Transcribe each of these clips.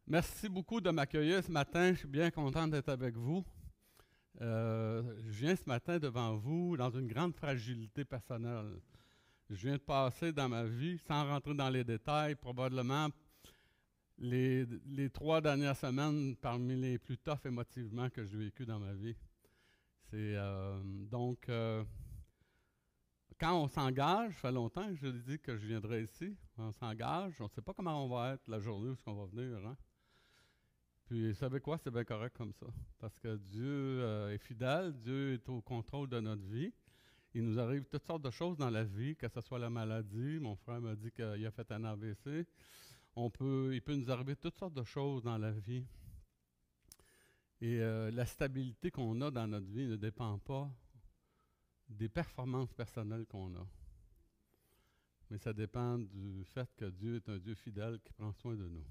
Merci beaucoup de m'accueillir ce matin. Je suis bien content d'être avec vous. Je viens ce matin devant vous dans une grande fragilité personnelle. Je viens de passer dans ma vie, sans rentrer dans les détails, probablement les 3 dernières semaines parmi les plus toughs émotivement que j'ai vécu dans ma vie. C'est donc quand on s'engage, ça fait longtemps que je dis que je viendrai ici. On s'engage, on ne sait pas comment on va être la journée où on va venir, hein? Puis, vous savez quoi? C'est bien correct comme ça. Parce que Dieu est fidèle, Dieu est au contrôle de notre vie. Il nous arrive toutes sortes de choses dans la vie, que ce soit la maladie. Mon frère m'a dit qu'il a fait un AVC. Il peut nous arriver toutes sortes de choses dans la vie. Et la stabilité qu'on a dans notre vie ne dépend pas des performances personnelles qu'on a. Mais ça dépend du fait que Dieu est un Dieu fidèle qui prend soin de nous.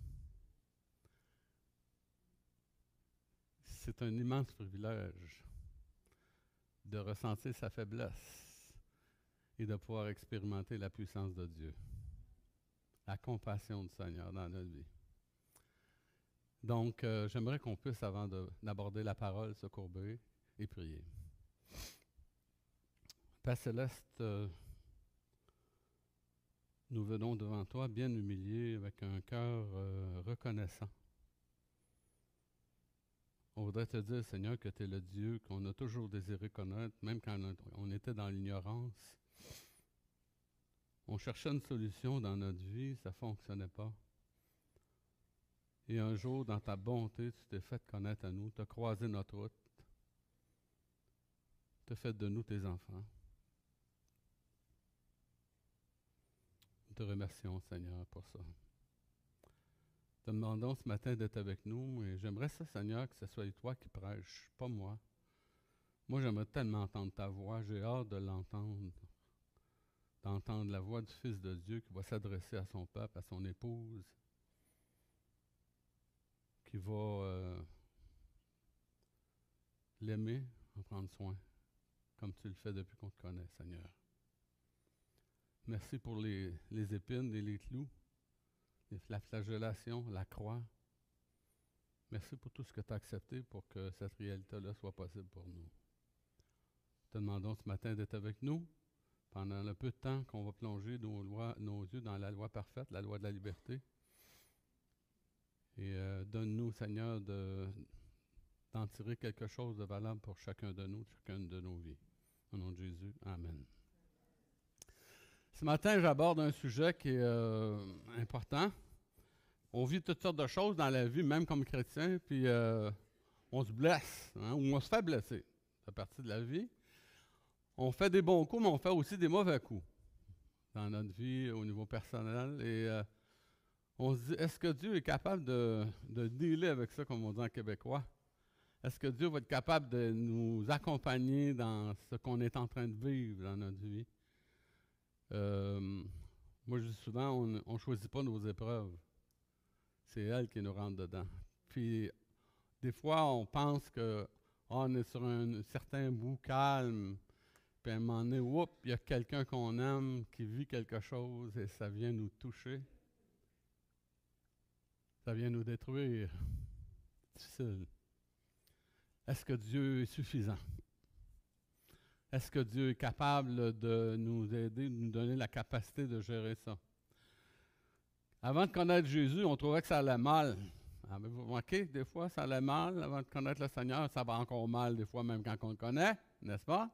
C'est un immense privilège de ressentir sa faiblesse et de pouvoir expérimenter la puissance de Dieu, la compassion du Seigneur dans notre vie. Donc, j'aimerais qu'on puisse, avant d'aborder la parole, se courber et prier. Père Céleste, nous venons devant toi bien humiliés, avec un cœur reconnaissant. On voudrait te dire, Seigneur, que tu es le Dieu qu'on a toujours désiré connaître, même quand on était dans l'ignorance. On cherchait une solution dans notre vie, ça ne fonctionnait pas. Et un jour, dans ta bonté, tu t'es fait connaître à nous, tu as croisé notre route, tu as fait de nous tes enfants. Nous te remercions, Seigneur, pour ça. Te demandons ce matin d'être avec nous et j'aimerais ça, Seigneur, que ce soit toi qui prêches, pas moi. Moi, j'aimerais tellement entendre ta voix, j'ai hâte de l'entendre, d'entendre la voix du Fils de Dieu qui va s'adresser à son peuple, à son épouse, qui va l'aimer, en prendre soin, comme tu le fais depuis qu'on te connaît, Seigneur. Merci pour les épines et les clous, la flagellation, la croix. Merci pour tout ce que tu as accepté pour que cette réalité-là soit possible pour nous. Te demandons ce matin d'être avec nous pendant le peu de temps qu'on va plonger nos yeux dans la loi parfaite, la loi de la liberté. Et donne-nous, Seigneur, d'en tirer quelque chose de valable pour chacun de nous, chacune de nos vies. Au nom de Jésus, Amen. Ce matin, j'aborde un sujet qui est important. On vit toutes sortes de choses dans la vie, même comme chrétien, puis on se blesse, hein, ou on se fait blesser. Ça fait partie de la vie. On fait des bons coups, mais on fait aussi des mauvais coups dans notre vie au niveau personnel. Et on se dit, est-ce que Dieu est capable de dealer avec ça, comme on dit en québécois? Est-ce que Dieu va être capable de nous accompagner dans ce qu'on est en train de vivre dans notre vie? Moi, je dis souvent, on ne choisit pas nos épreuves. C'est elle qui nous rentre dedans. Puis, des fois, on pense qu'on est sur un certain bout calme, puis à un moment donné, il y a quelqu'un qu'on aime qui vit quelque chose et ça vient nous toucher. Ça vient nous détruire. Difficile. Est-ce que Dieu est suffisant? Est-ce que Dieu est capable de nous aider, de nous donner la capacité de gérer ça? Avant de connaître Jésus, on trouvait que ça allait mal. Avez-vous remarqué, des fois, ça allait mal. Avant de connaître le Seigneur, ça va encore mal, des fois, même quand on le connaît, n'est-ce pas?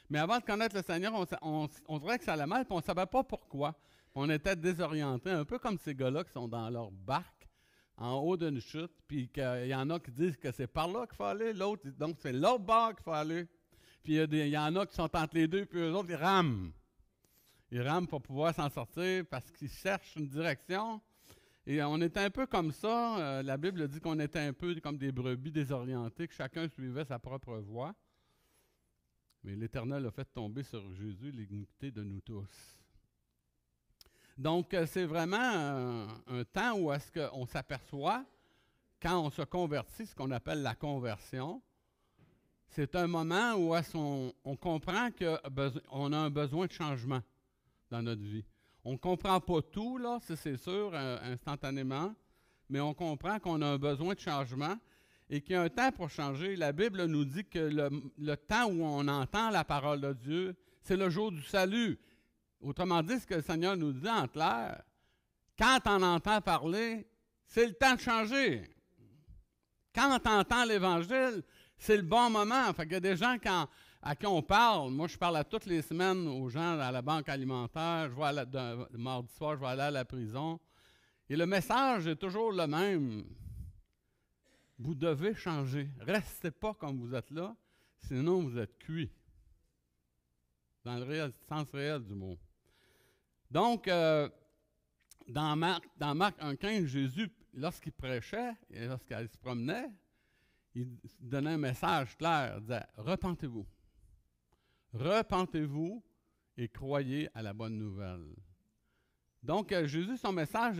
Mais avant de connaître le Seigneur, on trouvait que ça allait mal, puis on ne savait pas pourquoi. On était désorientés, un peu comme ces gars-là qui sont dans leur barque, en haut d'une chute, puis qu'il y en a qui disent que c'est par là qu'il faut aller, l'autre, donc c'est l'autre bord qu'il faut aller. Puis il y en a qui sont entre les deux, puis eux autres, ils rament. Ils rament pour pouvoir s'en sortir parce qu'ils cherchent une direction. Et on était un peu comme ça. La Bible dit qu'on était un peu comme des brebis désorientées, que chacun suivait sa propre voie. Mais l'Éternel a fait tomber sur Jésus l'iniquité de nous tous. Donc, c'est vraiment un temps où est-ce qu'on s'aperçoit, quand on se convertit, ce qu'on appelle la conversion, c'est un moment où est-ce qu'on comprend qu'on a un besoin de changement dans notre vie. On ne comprend pas tout, là, c'est sûr, instantanément, mais on comprend qu'on a un besoin de changement et qu'il y a un temps pour changer. La Bible nous dit que le temps où on entend la parole de Dieu, c'est le jour du salut. Autrement dit, ce que le Seigneur nous dit en clair, quand on entend parler, c'est le temps de changer. Quand on entend l'Évangile, c'est le bon moment. Fait qu'il y a des gens à qui on parle. Moi, je parle à toutes les semaines aux gens à la banque alimentaire. Je vais mardi soir, je vais aller à la prison. Et le message est toujours le même. Vous devez changer. Restez pas comme vous êtes là, sinon vous êtes cuits. Dans le sens réel du mot. Donc, dans Marc 1,15, Jésus, lorsqu'il prêchait et lorsqu'il se promenait, il donnait un message clair. Il disait « Repentez-vous. Repentez-vous et croyez à la bonne nouvelle. » Donc, Jésus, son message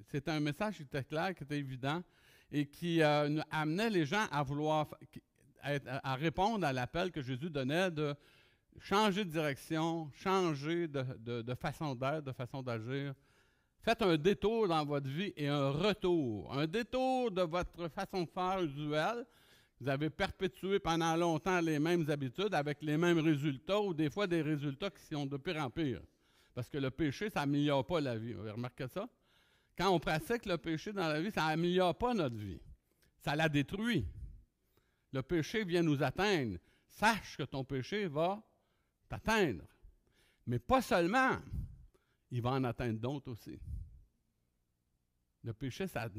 c'était un message qui était clair, qui était évident et qui amenait les gens à vouloir à répondre à l'appel que Jésus donnait de changer de direction, changer de façon d'être, de façon d'agir. Faites un détour dans votre vie et un retour. Un détour de votre façon de faire usuelle. Vous avez perpétué pendant longtemps les mêmes habitudes avec les mêmes résultats ou des fois des résultats qui sont de pire en pire. Parce que le péché, ça n'améliore pas la vie. Vous avez remarqué ça? Quand on pratique le péché dans la vie, ça n'améliore pas notre vie. Ça la détruit. Le péché vient nous atteindre. Sache que ton péché va t'atteindre. Mais pas seulement, il va en atteindre d'autres aussi. Le péché, ça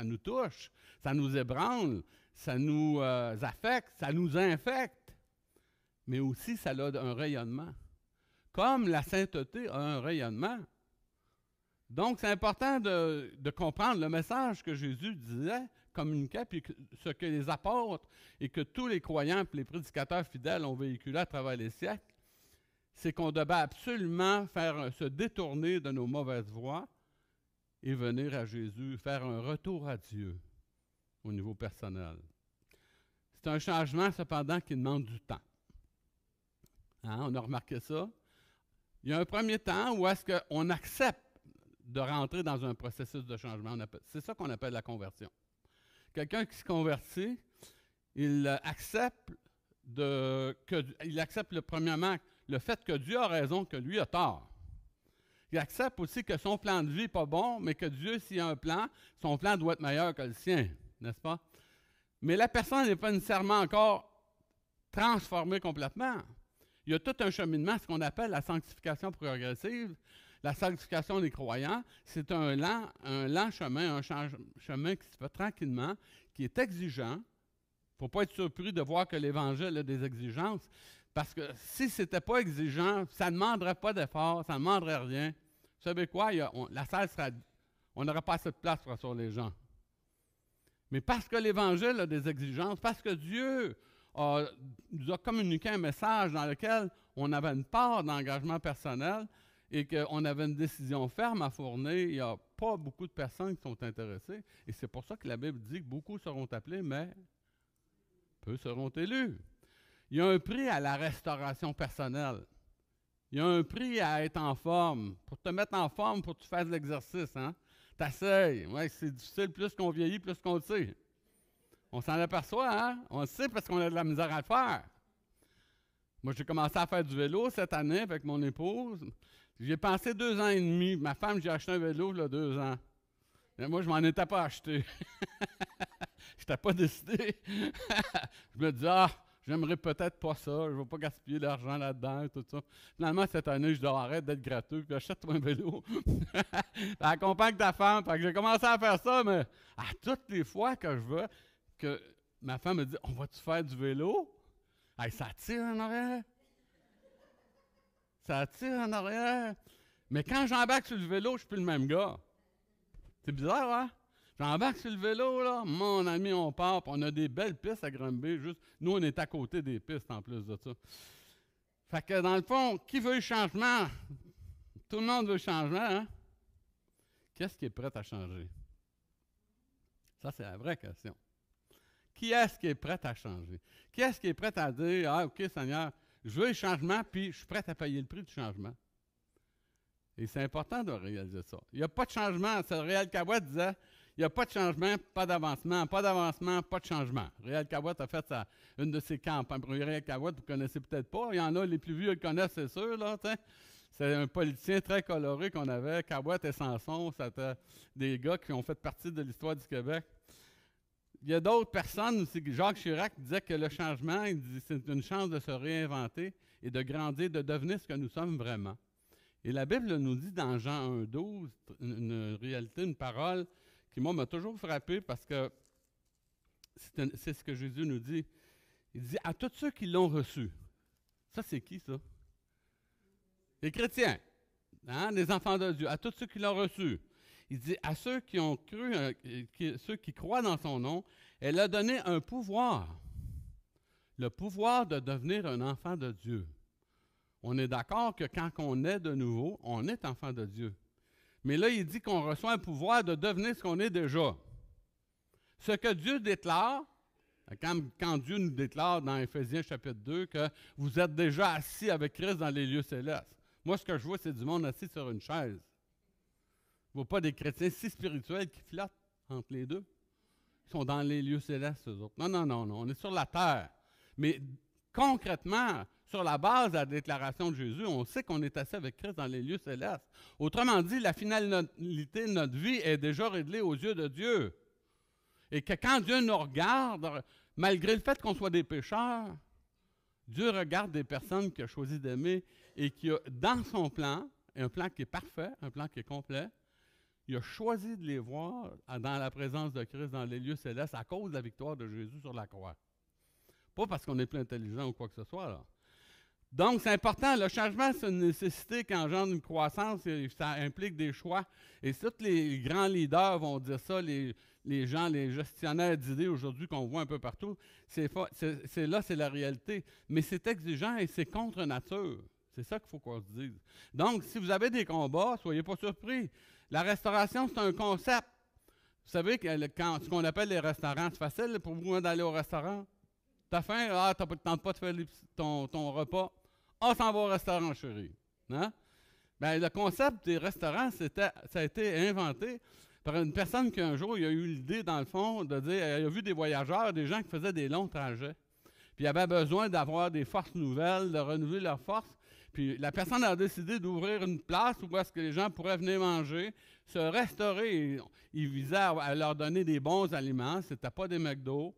nous touche, ça nous ébranle, ça nous affecte, ça nous infecte. Mais aussi, ça a un rayonnement. Comme la sainteté a un rayonnement. Donc, c'est important de comprendre le message que Jésus disait, communiquait, puis ce que les apôtres et que tous les croyants et les prédicateurs fidèles ont véhiculé à travers les siècles, c'est qu'on devait absolument se détourner de nos mauvaises voies et venir à Jésus, faire un retour à Dieu au niveau personnel. C'est un changement, cependant, qui demande du temps. Hein, on a remarqué ça. Il y a un premier temps où est-ce qu'on accepte de rentrer dans un processus de changement. C'est ça qu'on appelle la conversion. Quelqu'un qui se convertit, il accepte premièrement le fait que Dieu a raison, que lui a tort. Il accepte aussi que son plan de vie n'est pas bon, mais que Dieu, s'il a un plan, son plan doit être meilleur que le sien, n'est-ce pas? Mais la personne n'est pas nécessairement encore transformée complètement. Il y a tout un cheminement, ce qu'on appelle la sanctification progressive. La sanctification des croyants, c'est un lent chemin, un chemin qui se fait tranquillement, qui est exigeant. Il ne faut pas être surpris de voir que l'Évangile a des exigences, parce que si ce n'était pas exigeant, ça ne demanderait pas d'effort, ça ne demanderait rien. Vous savez quoi? La salle on n'aurait pas assez de place pour asseoir les gens. Mais parce que l'Évangile a des exigences, parce que Dieu nous a communiqué un message dans lequel on avait une part d'engagement personnel et qu'on avait une décision ferme à fournir, il n'y a pas beaucoup de personnes qui sont intéressées. Et c'est pour ça que la Bible dit que beaucoup seront appelés, mais peu seront élus. Il y a un prix à la restauration personnelle. Il y a un prix à être en forme. Pour te mettre en forme, il faut que tu fasses l'exercice. Hein? T'essayes. Ouais, c'est difficile, plus qu'on vieillit, plus qu'on le sait. On s'en aperçoit, hein? On le sait parce qu'on a de la misère à le faire. Moi, j'ai commencé à faire du vélo cette année avec mon épouse. J'ai pensé 2 ans et demi. Ma femme, j'ai acheté un vélo il y a 2 ans. Mais moi, je ne m'en étais pas acheté. Je n'étais pas décidé. Je me disais, j'aimerais peut-être pas ça. Je ne vais pas gaspiller l'argent là-dedans et tout ça. Finalement, cette année, je dois arrêter d'être gratteux puis achète-toi un vélo. Accompagne ta femme. Fait que j'ai commencé à faire ça, mais à toutes les fois que je veux, que ma femme me dit, on va-tu faire du vélo? Hey, ça tire en arrière. Ça tire en arrière. Mais quand j'embarque sur le vélo, je ne suis plus le même gars. C'est bizarre, hein? J'embarque sur le vélo, là, mon ami, on part, puis on a des belles pistes à Granby. Nous, on est à côté des pistes en plus de ça. Fait que dans le fond, qui veut le changement? Tout le monde veut le changement, hein? Qu'est-ce qui est prêt à changer? Ça, c'est la vraie question. Qui est-ce qui est prêt à changer? Qui est-ce qui est prêt à dire, OK, Seigneur, je veux le changement, puis je suis prêt à payer le prix du changement? Et c'est important de réaliser ça. Il n'y a pas de changement. C'est Réal Cabot disait, il Il n'y a pas de changement, pas d'avancement, pas d'avancement, pas de changement. Réal Cahouette a fait une de ses campagnes. Réal Cahouette, vous ne connaissez peut-être pas. Il y en a, les plus vieux le connaissent, c'est sûr. Là, c'est un politicien très coloré qu'on avait. Cahouette et Samson, c'était des gars qui ont fait partie de l'histoire du Québec. Il y a d'autres personnes aussi. Jacques Chirac disait que le changement, c'est une chance de se réinventer et de grandir, de devenir ce que nous sommes vraiment. Et la Bible nous dit dans Jean 1,12, une réalité, une parole qui, moi, m'a toujours frappé parce que c'est ce que Jésus nous dit. Il dit à tous ceux qui l'ont reçu. Ça, c'est qui, ça? Les chrétiens, hein, les enfants de Dieu, à tous ceux qui l'ont reçu. Il dit à ceux qui ont cru, ceux qui croient dans son nom, elle a donné un pouvoir. Le pouvoir de devenir un enfant de Dieu. On est d'accord que quand on est de nouveau, on est enfant de Dieu. Mais là, il dit qu'on reçoit un pouvoir de devenir ce qu'on est déjà. Ce que Dieu déclare, quand Dieu nous déclare dans Éphésiens chapitre 2 que vous êtes déjà assis avec Christ dans les lieux célestes. Moi, ce que je vois, c'est du monde assis sur une chaise. Je ne vois pas des chrétiens si spirituels qui flottent entre les deux. Ils sont dans les lieux célestes, eux autres. Non, on est sur la terre. Mais concrètement, sur la base de la déclaration de Jésus, on sait qu'on est assis avec Christ dans les lieux célestes. Autrement dit, la finalité de notre vie est déjà réglée aux yeux de Dieu. Et que quand Dieu nous regarde, malgré le fait qu'on soit des pécheurs, Dieu regarde des personnes qu'il a choisi d'aimer et qui a, dans son plan, un plan qui est parfait, un plan qui est complet, il a choisi de les voir dans la présence de Christ dans les lieux célestes à cause de la victoire de Jésus sur la croix. Pas parce qu'on est plus intelligent ou quoi que ce soit, là. Donc, c'est important. Le changement, c'est une nécessité qui engendre une croissance et ça implique des choix. Et tous les grands leaders vont dire ça, les gens, les gestionnaires d'idées aujourd'hui qu'on voit un peu partout, c'est la réalité. Mais c'est exigeant et c'est contre nature. C'est ça qu'il faut qu'on se dise. Donc, si vous avez des combats, soyez pas surpris. La restauration, c'est un concept. Vous savez que ce qu'on appelle les restaurants, c'est facile pour vous d'aller au restaurant. T'as faim? Ah, tu ne tentes pas de faire ton repas. On s'en va au restaurant, chérie. Hein? Bien, le concept des restaurants, ça a été inventé par une personne qui, un jour, il a eu l'idée, dans le fond, de dire, il a vu des voyageurs, des gens qui faisaient des longs trajets. Puis, il avait besoin d'avoir des forces nouvelles, de renouveler leurs forces. Puis, la personne a décidé d'ouvrir une place où est-ce que les gens pourraient venir manger, se restaurer. Il visait à leur donner des bons aliments. Ce n'était pas des McDo.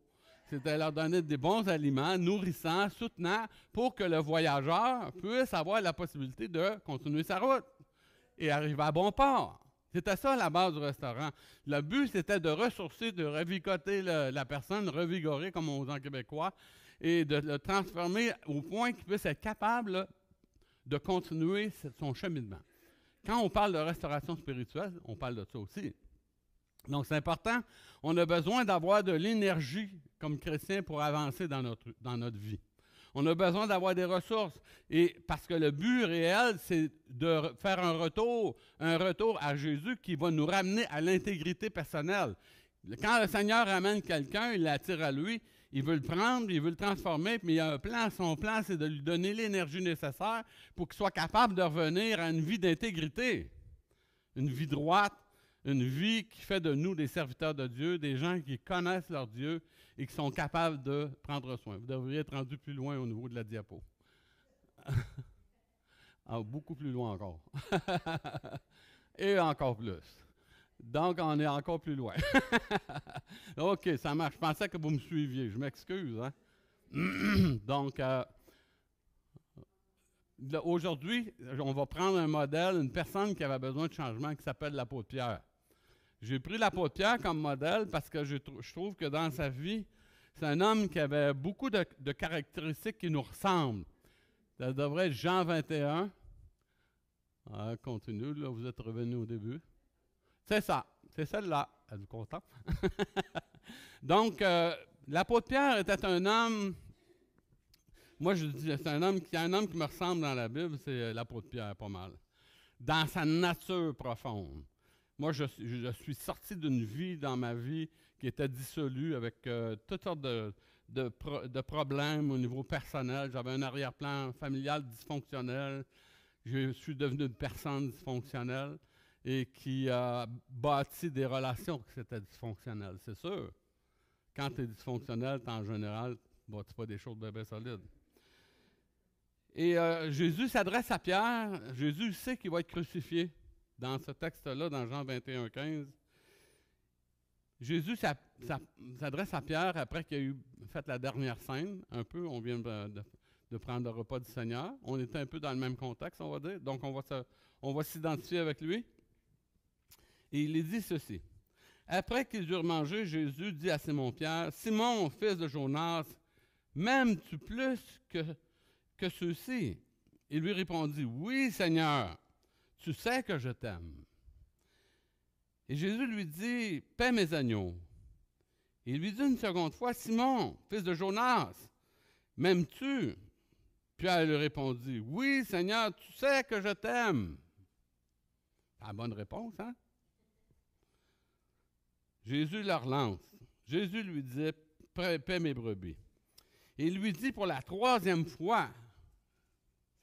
C'était leur donner des bons aliments, nourrissants, soutenants, pour que le voyageur puisse avoir la possibilité de continuer sa route et arriver à bon port. C'était ça la base du restaurant. Le but, c'était de ressourcer, de revigoter la personne, revigorer, comme on dit en québécois, et de le transformer au point qu'il puisse être capable de continuer son cheminement. Quand on parle de restauration spirituelle, on parle de ça aussi. Donc, c'est important. On a besoin d'avoir de l'énergie comme chrétien pour avancer dans notre vie. On a besoin d'avoir des ressources. Et parce que le but réel, c'est de faire un retour à Jésus qui va nous ramener à l'intégrité personnelle. Quand le Seigneur ramène quelqu'un, il l'attire à lui, il veut le prendre, il veut le transformer, mais il y a un plan. Son plan, c'est de lui donner l'énergie nécessaire pour qu'il soit capable de revenir à une vie d'intégrité, une vie droite, une vie qui fait de nous des serviteurs de Dieu, des gens qui connaissent leur Dieu et qui sont capables de prendre soin. Vous devriez être rendu plus loin au niveau de la diapo. Beaucoup plus loin encore. Et encore plus. Donc, on est encore plus loin. OK, ça marche. Je pensais que vous me suiviez. Je m'excuse. Hein? Donc, aujourd'hui, on va prendre un modèle, une personne qui avait besoin de changement qui s'appelle l'apôtre Pierre. J'ai pris l'apôtre Pierre comme modèle parce que je trouve que dans sa vie, c'est un homme qui avait beaucoup de caractéristiques qui nous ressemblent. Ça devrait être Jean 21. Continue, là, vous êtes revenu au début. C'est ça, c'est celle-là. Êtes-vous content? Donc, l'apôtre Pierre était un homme, moi je dis, c'est un homme qui me ressemble dans la Bible, c'est l'apôtre Pierre, pas mal. Dans sa nature profonde. Moi, je suis sorti d'une vie dans ma vie qui était dissolue avec toutes sortes de problèmes au niveau personnel. J'avais un arrière-plan familial dysfonctionnel. Je suis devenu une personne dysfonctionnelle. et qui a bâti des relations qui étaient dysfonctionnelles, c'est sûr. Quand tu es dysfonctionnel, en général, tu ne bâtis pas des choses bien solides. Et Jésus s'adresse à Pierre. Jésus sait qu'il va être crucifié. Dans ce texte-là, dans Jean 21, 15, Jésus s'adresse à Pierre après qu'il a eu fait la dernière scène. Un peu, on vient de prendre le repas du Seigneur. On était un peu dans le même contexte, on va dire. Donc, on va s'identifier avec lui. Et il lui dit ceci. Après qu'ils eurent mangé, Jésus dit à Simon-Pierre, « Simon, fils de Jonas, m'aimes-tu plus que ceux-ci? » Il lui répondit, « Oui, Seigneur, tu sais que je t'aime. » Et Jésus lui dit, « Paie mes agneaux. » Il lui dit une seconde fois, « Simon, fils de Jonas, m'aimes-tu? » Pierre lui répondit, « Oui, Seigneur, tu sais que je t'aime. » C'est la bonne réponse, hein? Jésus leur lance. Jésus lui dit, « Paie mes brebis. » Et il lui dit pour la troisième fois,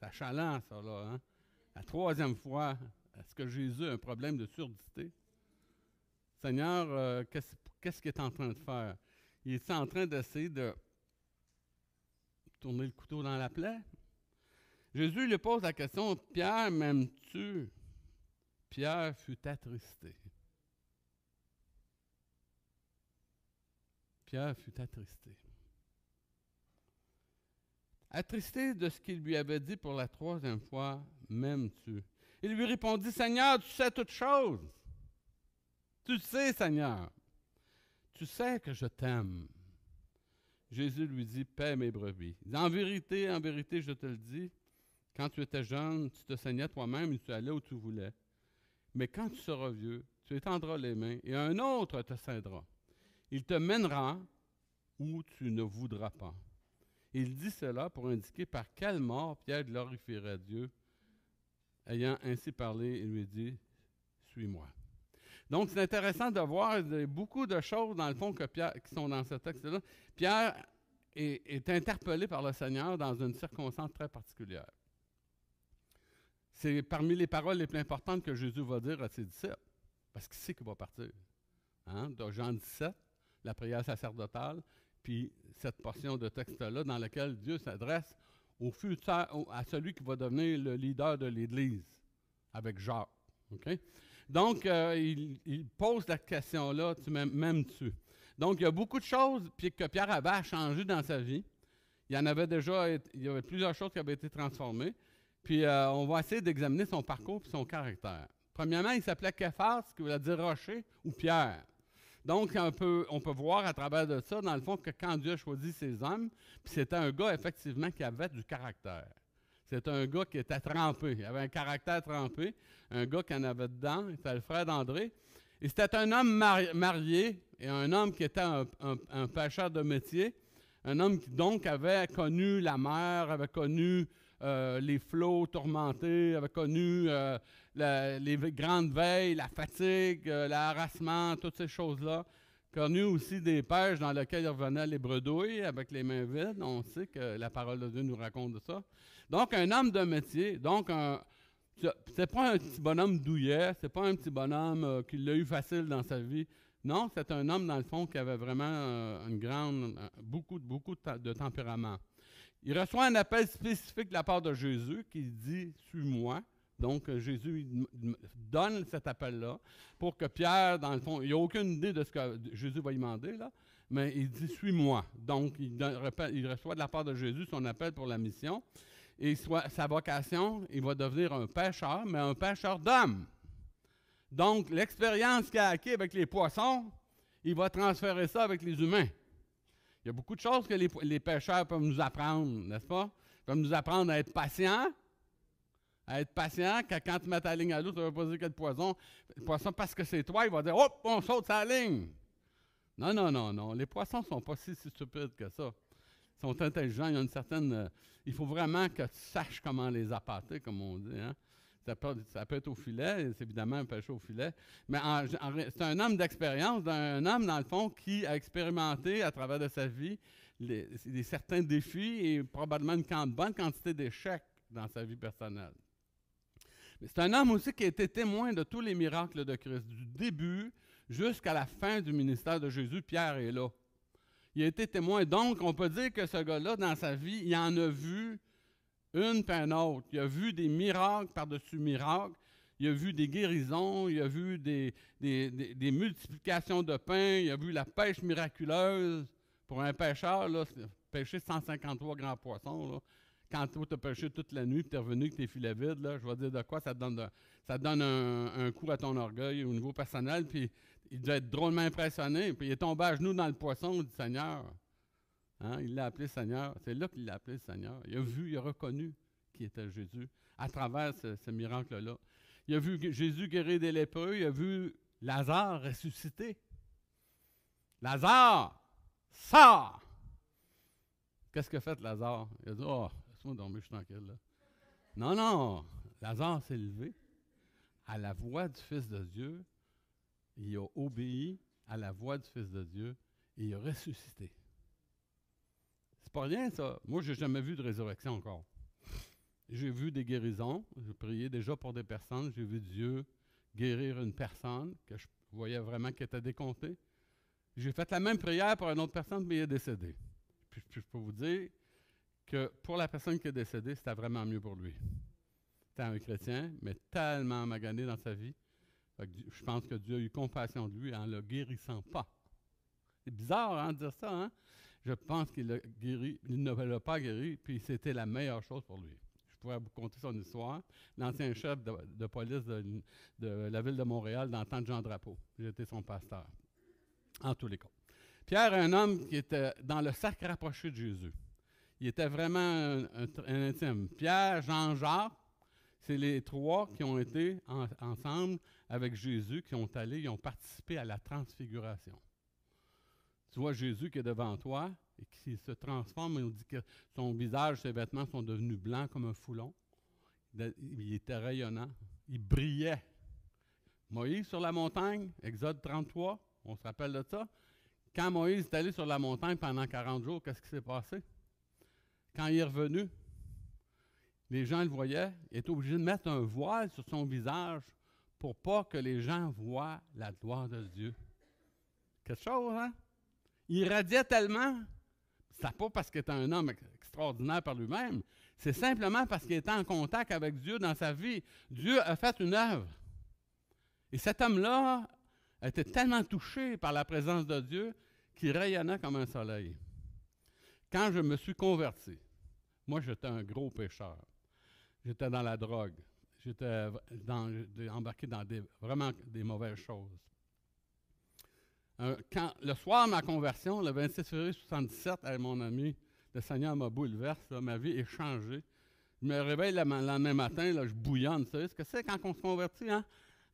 c'est chalant ça là, hein? La troisième fois, est-ce que Jésus a un problème de surdité? Seigneur, qu'est-ce qu'il est en train de faire? Il est en train d'essayer de tourner le couteau dans la plaie? Jésus lui pose la question, « Pierre, m'aimes-tu? » Pierre fut attristé. Pierre fut attristé. Attristé de ce qu'il lui avait dit pour la troisième fois, « M'aimes-tu? » Il lui répondit, « Seigneur, tu sais toutes choses. Tu sais, Seigneur. Tu sais que je t'aime. » Jésus lui dit, « Paie mes brebis. » En vérité, je te le dis, quand tu étais jeune, tu te saignais toi-même et tu allais où tu voulais. Mais quand tu seras vieux, tu étendras les mains et un autre te ceindra. Il te mènera où tu ne voudras pas. Il dit cela pour indiquer par quelle mort Pierre glorifierait Dieu. Ayant ainsi parlé, il lui dit, « Suis-moi. » Donc, c'est intéressant de voir beaucoup de choses, dans le fond, qui sont dans ce texte-là. Pierre est interpellé par le Seigneur dans une circonstance très particulière. C'est parmi les paroles les plus importantes que Jésus va dire à ses disciples, parce qu'il sait qu'il va partir. Hein? Dans Jean 17, la prière sacerdotale, puis cette portion de texte-là dans laquelle Dieu s'adresse à celui qui va devenir le leader de l'Église, avec Jacques. Okay? Donc, il pose la question-là, « M'aimes-tu? » Donc, il y a beaucoup de choses que Pierre avait à changer dans sa vie. Il y avait plusieurs choses qui avaient été transformées. Puis, on va essayer d'examiner son parcours et son caractère. Premièrement, il s'appelait Képhas, ce qui veut dire rocher ou pierre. Donc, on peut voir à travers de ça, dans le fond, que quand Dieu a choisi ses hommes, puis c'était un gars, effectivement, qui avait du caractère. C'était un gars qui était trempé. Il avait un caractère trempé. Un gars qui en avait dedans. C'était le frère d'André. Et c'était un homme marié et un homme qui était un pêcheur de métier. Un homme qui, donc, avait connu la mer, avait connu les flots tourmentés, avait connu les grandes veilles, la fatigue, le harassement, toutes ces choses-là. Connu aussi des pêches dans lesquelles il revenait les bredouilles avec les mains vides. On sait que la parole de Dieu nous raconte de ça. Donc, un homme de métier. Donc, c'est pas un petit bonhomme douillet, c'est pas un petit bonhomme qui l'a eu facile dans sa vie. Non, c'est un homme, dans le fond, qui avait vraiment beaucoup de tempérament. Il reçoit un appel spécifique de la part de Jésus qui dit « Suis-moi ». Donc, Jésus donne cet appel-là pour que Pierre, dans le fond, il n'a aucune idée de ce que Jésus va lui demander, là, mais il dit « Suis-moi ». Donc, il reçoit de la part de Jésus son appel pour la mission. Et sa vocation, il va devenir un pêcheur, mais un pêcheur d'hommes. Donc, l'expérience qu'il a acquis avec les poissons, il va transférer ça avec les humains. Il y a beaucoup de choses que les pêcheurs peuvent nous apprendre, n'est-ce pas? Ils peuvent nous apprendre à être patients. À être patient, quand tu mets ta ligne à l'eau, ça ne veut pas dire que le poisson, parce que c'est toi, il va dire « Hop, on saute sa ligne! » Non. Les poissons ne sont pas si stupides que ça. Ils sont intelligents, il y a une certaine... il faut vraiment que tu saches comment les appâter, comme on dit. Hein? Ça peut être au filet, c'est évidemment un pêcher au filet. Mais c'est un homme d'expérience, un homme, dans le fond, qui a expérimenté à travers de sa vie certains défis et probablement une bonne quantité d'échecs dans sa vie personnelle. Mais c'est un homme aussi qui a été témoin de tous les miracles de Christ, du début jusqu'à la fin du ministère de Jésus. Pierre est là. Il a été témoin. Donc, on peut dire que ce gars-là, dans sa vie, il en a vu une puis une autre. Il a vu des miracles par-dessus miracles. Il a vu des guérisons. Il a vu des multiplications de pain. Il a vu la pêche miraculeuse. Pour un pêcheur, là, pêcher 153 grands poissons, là, quand tu as pêché toute la nuit et tu es revenu avec tes filets vides, là, je vais dire de quoi, ça te donne un coup à ton orgueil au niveau personnel. Puis il devait être drôlement impressionné. Puis il est tombé à genoux dans le poisson du Seigneur. Hein? Il l'a appelé Seigneur. C'est là qu'il l'a appelé Seigneur. Il a vu, il a reconnu qui était Jésus à travers ce miracle-là. Il a vu Jésus guérir des lépreux. Il a vu Lazare ressusciter. Lazare, sors! Qu'est-ce qu'a fait Lazare? Il a dit, oh, laisse-moi dormir, je suis tranquille là. Non, non, Lazare s'est levé à la voix du Fils de Dieu. Il a obéi à la voix du Fils de Dieu et il a ressuscité. C'est pas rien, ça. Moi, je n'ai jamais vu de résurrection encore. J'ai vu des guérisons. J'ai prié déjà pour des personnes. J'ai vu Dieu guérir une personne que je voyais vraiment qui était décomptée. J'ai fait la même prière pour une autre personne, mais il est décédé. Puis je peux vous dire que pour la personne qui est décédée, c'était vraiment mieux pour lui. C'était un chrétien, mais tellement magané dans sa vie. Je pense que Dieu a eu compassion de lui en ne le guérissant pas. C'est bizarre de dire ça, hein? Je pense qu'il l'a guéri, il ne l'a pas guéri, puis c'était la meilleure chose pour lui. Je pourrais vous conter son histoire. L'ancien chef de police de la ville de Montréal dans le temps de Jean Drapeau. J'étais son pasteur, en tous les cas. Pierre est un homme qui était dans le cercle rapproché de Jésus. Il était vraiment un intime. Pierre, Jean, Jacques, c'est les trois qui ont été ensemble avec Jésus, qui ont participé à la transfiguration. Tu vois Jésus qui est devant toi et qui se transforme, et on dit que son visage, ses vêtements sont devenus blancs comme un foulon. Il était rayonnant, il brillait. Moïse sur la montagne, Exode 33, on se rappelle de ça. Quand Moïse est allé sur la montagne pendant 40 jours, qu'est-ce qui s'est passé? Quand il est revenu, les gens le voyaient, il était obligé de mettre un voile sur son visage pour pas que les gens voient la gloire de Dieu. Quelque chose, hein? Il irradiait tellement, c'est pas parce qu'il était un homme extraordinaire par lui-même, c'est simplement parce qu'il était en contact avec Dieu dans sa vie. Dieu a fait une œuvre. Et cet homme-là était tellement touché par la présence de Dieu qu'il rayonnait comme un soleil. Quand je me suis converti, moi j'étais un gros pécheur. J'étais dans la drogue. J'étais embarqué dans vraiment des mauvaises choses. Le soir de ma conversion, le 26 février 1977, avec mon ami, le Seigneur m'a bouleversé, ma vie est changée. Je me réveille le lendemain matin, là, je bouillonne. Vous savez ce que c'est quand on se convertit, hein?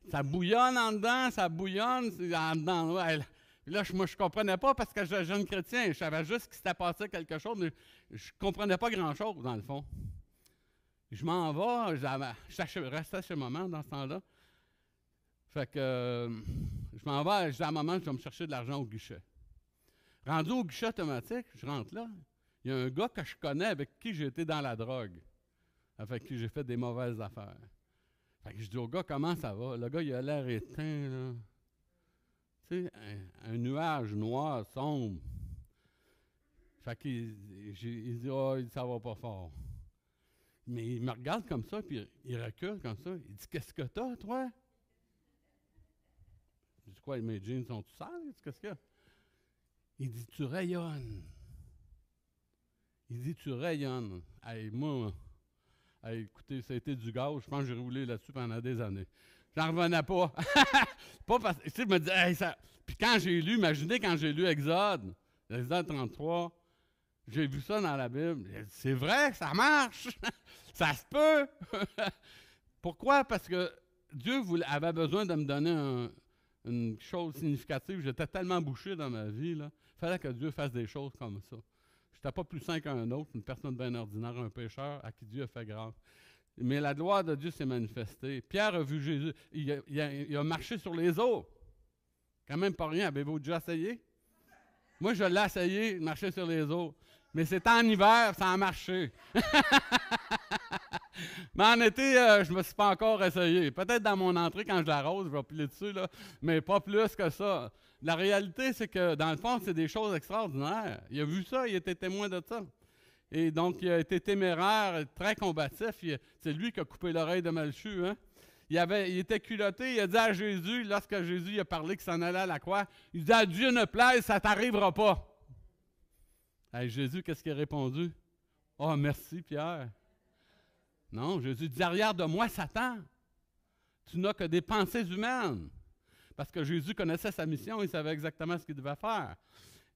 Ça bouillonne en dedans, ça bouillonne en dedans. Ouais. Là, moi, je ne comprenais pas parce que j'étais jeune chrétien. Je savais juste qu'il s'était passé quelque chose, mais je ne comprenais pas grand-chose, dans le fond. Je m'en vais, je restais chez maman dans ce temps-là. Fait que je m'en vais, je dis à maman, je vais me chercher de l'argent au guichet. Rendu au guichet automatique, je rentre là. Il y a un gars que je connais avec qui j'ai été dans la drogue, avec qui j'ai fait des mauvaises affaires. Fait que je dis au gars, comment ça va? Le gars, il a l'air éteint, là. Tu sais, un nuage noir, sombre. Fait qu'il dit, oh, ça va pas fort. Mais il me regarde comme ça, puis il recule comme ça. Il dit, qu'est-ce que t'as, toi? Je dis, quoi, mes jeans sont tout sales? Qu'est-ce qu'il y a? Il dit, tu rayonnes. Il dit, tu rayonnes. Hey, moi, écoutez, ça a été du gaz. Je pense que j'ai roulé là-dessus pendant des années. J'en revenais pas. Pas parce que, tu sais, je me dis, hey, ça. Puis quand j'ai lu, imaginez quand j'ai lu Exode 33, j'ai vu ça dans la Bible. J'ai dit, c'est vrai, ça marche. Ça se peut. Pourquoi? Parce que Dieu avait besoin de me donner une chose significative. J'étais tellement bouché dans ma vie, là. Il fallait que Dieu fasse des choses comme ça. Je n'étais pas plus saint qu'un autre, une personne bien ordinaire, un pécheur à qui Dieu a fait grâce. Mais la gloire de Dieu s'est manifestée. Pierre a vu Jésus. Il a marché sur les eaux. Quand même pas rien. Avez-vous déjà essayé? Moi, je l'ai essayé, marcher sur les eaux. Mais c'était en hiver, ça a marché. Mais en été, je ne me suis pas encore essayé. Peut-être dans mon entrée, quand je l'arrose, je vais piler dessus, là, mais pas plus que ça. La réalité, c'est que, dans le fond, c'est des choses extraordinaires. Il a vu ça, il était témoin de ça. Et donc, il a été téméraire, très combatif. C'est lui qui a coupé l'oreille de Malchu. Hein? Il était culotté, il a dit à Jésus, lorsque Jésus a parlé qu'il s'en allait à la croix, il dit « À Dieu ne plaise, ça ne t'arrivera pas. » Hey, Jésus, qu'est-ce qu'il a répondu? « Oh, merci, Pierre. » Non, Jésus dit « Arrière de moi, Satan. Tu n'as que des pensées humaines. » Parce que Jésus connaissait sa mission, il savait exactement ce qu'il devait faire.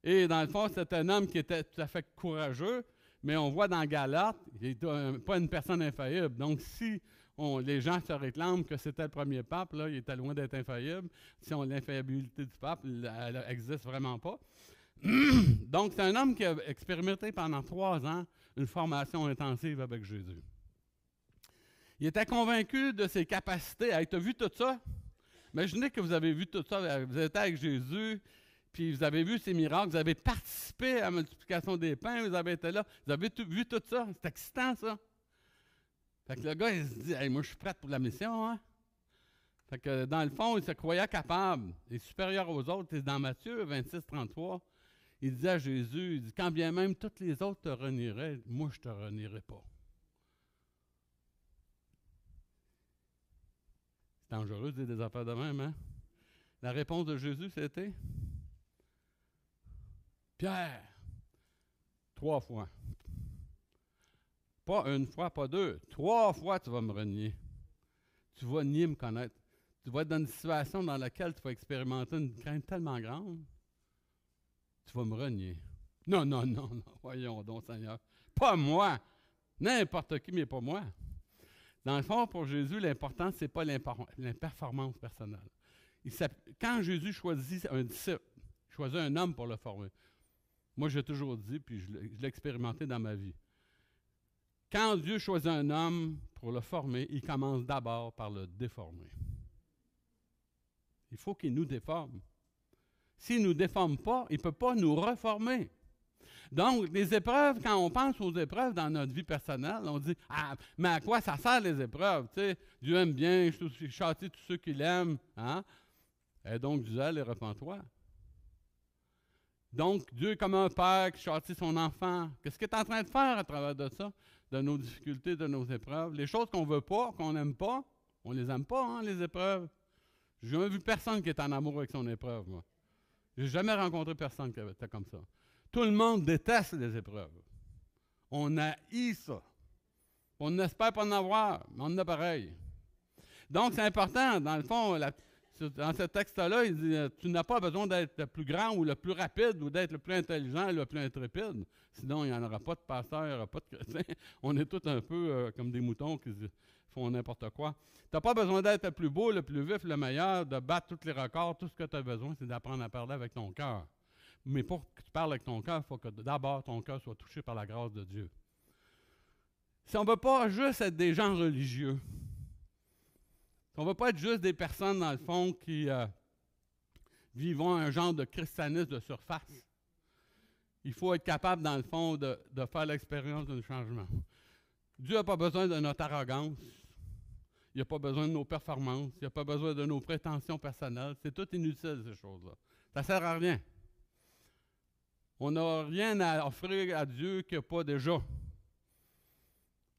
Et dans le fond, c'est un homme qui était tout à fait courageux, mais on voit dans Galates, il n'est pas une personne infaillible. Donc, si les gens se réclament que c'était le premier pape, là, il était loin d'être infaillible. Si on l'infaillibilité du pape, elle n'existe vraiment pas. Donc, c'est un homme qui a expérimenté pendant 3 ans une formation intensive avec Jésus. Il était convaincu de ses capacités. Hey, tu as vu tout ça? Imaginez que vous avez vu tout ça. Vous étiez avec Jésus, puis vous avez vu ses miracles, vous avez participé à la multiplication des pains, vous avez été là, vous avez vu tout ça. C'est excitant, ça. Fait que le gars, il se dit, hey, moi, je suis prêt pour la mission. Hein? Fait que dans le fond, il se croyait capable et supérieur aux autres. Et dans Matthieu 26, 33, il disait à Jésus, il dit, quand bien même tous les autres te renieraient, moi, je ne te renierai pas. C'est dangereux de dire des affaires de même, hein? La réponse de Jésus, c'était Pierre, 3 fois. Pas 1 fois, pas 2. 3 fois, tu vas me renier. Tu vas nier me connaître. Tu vas être dans une situation dans laquelle tu vas expérimenter une crainte tellement grande. Tu vas me renier. Non, non, non, non. Voyons donc, Seigneur. Pas moi. N'importe qui, mais pas moi. Dans le fond, pour Jésus, l'important, ce n'est pas l'imperformance personnelle. Quand Jésus choisit un disciple, choisit un homme pour le former, moi, j'ai toujours dit, puis je l'ai expérimenté dans ma vie, quand Dieu choisit un homme pour le former, il commence d'abord par le déformer. Il faut qu'il nous déforme. S'il ne nous déforme pas, il ne peut pas nous reformer. Donc, les épreuves, quand on pense aux épreuves dans notre vie personnelle, on dit « Ah, mais à quoi ça sert les épreuves? Dieu aime bien, je châtie tous ceux qui l'aiment. Hein? Et donc, du zèle et repens-toi. » Donc, Dieu comme un père qui châtie son enfant. Qu'est-ce qu'il est en train de faire à travers de ça? De nos difficultés, de nos épreuves. Les choses qu'on ne veut pas, qu'on n'aime pas, on ne les aime pas, hein, les épreuves. Je n'ai jamais vu personne qui est en amour avec son épreuve, moi. Je n'ai jamais rencontré personne qui était comme ça. Tout le monde déteste les épreuves. On haït ça. On n'espère pas en avoir, mais on en a pareil. Donc, c'est important, dans le fond, dans ce texte-là, il dit « Tu n'as pas besoin d'être le plus grand ou le plus rapide ou d'être le plus intelligent ou le plus intrépide. Sinon, il n'y en aura pas de pasteur, il n'y aura pas de chrétien. On est tous un peu comme des moutons qui font n'importe quoi. Tu n'as pas besoin d'être le plus beau, le plus vif, le meilleur, de battre tous les records. Tout ce que tu as besoin, c'est d'apprendre à parler avec ton cœur. Mais pour que tu parles avec ton cœur, il faut que d'abord ton cœur soit touché par la grâce de Dieu. Si on ne veut pas juste être des gens religieux, si on ne veut pas être juste des personnes, dans le fond, qui vivent un genre de christianisme de surface, il faut être capable, dans le fond, de faire l'expérience d'un changement. Dieu n'a pas besoin de notre arrogance. Il n'a pas besoin de nos performances. Il n'a pas besoin de nos prétentions personnelles. C'est tout inutile, ces choses-là. Ça ne sert à rien. On n'a rien à offrir à Dieu qu'il n'y a pas déjà.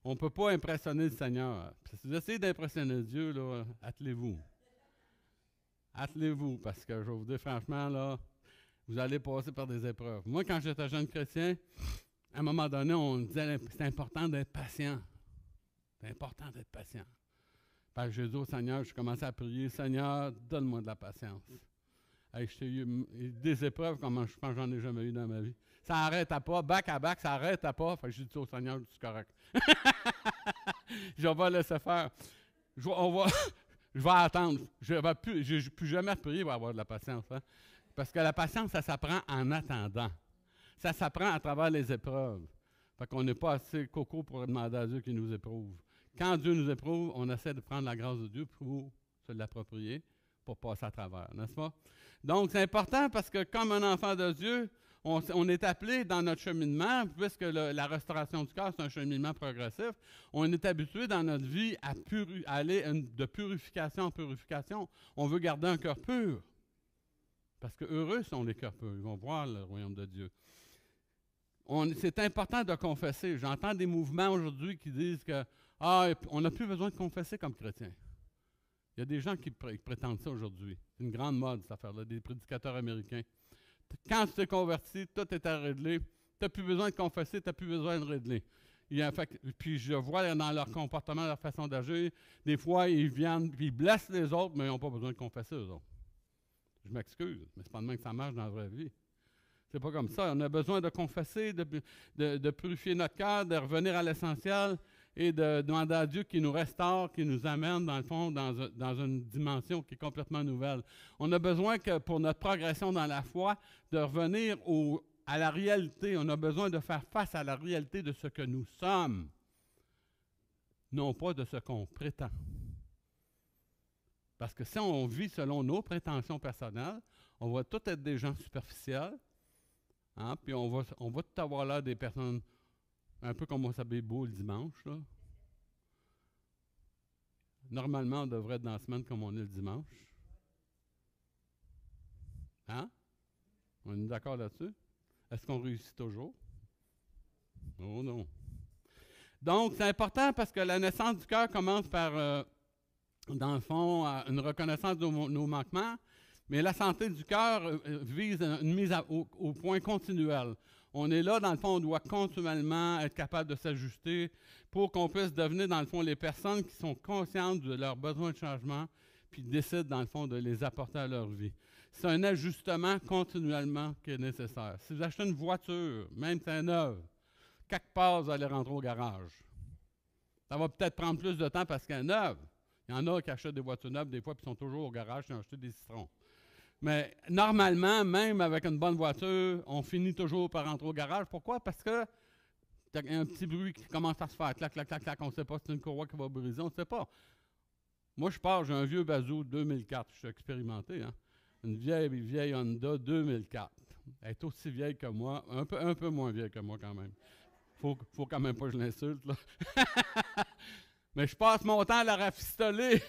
On ne peut pas impressionner le Seigneur. Si vous essayez d'impressionner Dieu, là, attelez-vous. Attelez-vous, parce que je vais vous dire franchement, là, vous allez passer par des épreuves. Moi, quand j'étais jeune chrétien, à un moment donné, on me disait que c'est important d'être patient. C'est important d'être patient. Parce que j'ai dit au Seigneur, je commençais à prier, Seigneur, donne-moi de la patience. Hey, j'ai eu des épreuves comme je pense que j'en ai jamais eu dans ma vie. Ça n'arrête pas, back à back, ça n'arrête pas. Fait que j'ai dit au Seigneur, je suis correct. Je vais laisser faire. Je vais attendre. Je ne vais plus jamais prier pour avoir de la patience. Hein? Parce que la patience, ça s'apprend en attendant. Ça s'apprend à travers les épreuves. Fait qu'on n'est pas assez coco pour demander à Dieu qu'il nous éprouve. Quand Dieu nous éprouve, on essaie de prendre la grâce de Dieu pour se l'approprier, pour passer à travers, n'est-ce pas? Donc, c'est important parce que comme un enfant de Dieu, On est appelé dans notre cheminement, puisque la restauration du cœur, c'est un cheminement progressif, on est habitué dans notre vie à aller de purification en purification. On veut garder un cœur pur. Parce que heureux sont les cœurs purs. Ils vont voir le royaume de Dieu. C'est important de confesser. J'entends des mouvements aujourd'hui qui disent que on n'a plus besoin de confesser comme chrétien. Il y a des gens qui prétendent ça aujourd'hui. C'est une grande mode, cette affaire-là, des prédicateurs américains. Quand tu t'es converti, tout est à régler. Tu n'as plus besoin de confesser, tu n'as plus besoin de régler. Puis je vois dans leur comportement, leur façon d'agir, des fois, ils viennent, puis ils blessent les autres, mais ils n'ont pas besoin de confesser eux autres. Je m'excuse, mais c'est pas de même que ça marche dans la vraie vie. C'est pas comme ça. On a besoin de confesser, de purifier notre cœur, de revenir à l'essentiel et de demander à Dieu qu'il nous restaure, qu'il nous amène, dans le fond, dans une dimension qui est complètement nouvelle. On a besoin que, pour notre progression dans la foi, de revenir à la réalité. On a besoin de faire face à la réalité de ce que nous sommes, non pas de ce qu'on prétend. Parce que si on vit selon nos prétentions personnelles, on va tous être des gens superficiels, hein, puis on va tout avoir là des personnes un peu comme on s'habille beau le dimanche. Là. Normalement, on devrait être dans la semaine comme on est le dimanche. Hein? On est d'accord là-dessus? Est-ce qu'on réussit toujours? Oh non. Donc, c'est important parce que la naissance du cœur commence par, dans le fond, une reconnaissance de nos manquements, mais la santé du cœur vise une mise au point continuelle. On est là, dans le fond, on doit continuellement être capable de s'ajuster pour qu'on puisse devenir, dans le fond, les personnes qui sont conscientes de leurs besoins de changement, puis décident, dans le fond, de les apporter à leur vie. C'est un ajustement continuellement qui est nécessaire. Si vous achetez une voiture, même si c'est neuve, quelque part, vous allez rentrer au garage. Ça va peut-être prendre plus de temps parce qu'elle est neuve. Il y en a qui achètent des voitures neuves des fois, puis sont toujours au garage, qui ont acheté des citrons. Mais normalement, même avec une bonne voiture, on finit toujours par rentrer au garage. Pourquoi? Parce que il y a un petit bruit qui commence à se faire. Clac, clac, clac, clac. On ne sait pas si c'est une courroie qui va briser. On ne sait pas. Moi, je pars, j'ai un vieux Bazoo 2004. Je suis expérimenté. Hein? Une vieille Honda 2004. Elle est aussi vieille que moi. Un peu moins vieille que moi quand même. Faut quand même pas que je l'insulte. Là. Mais je passe mon temps à la rafistoler.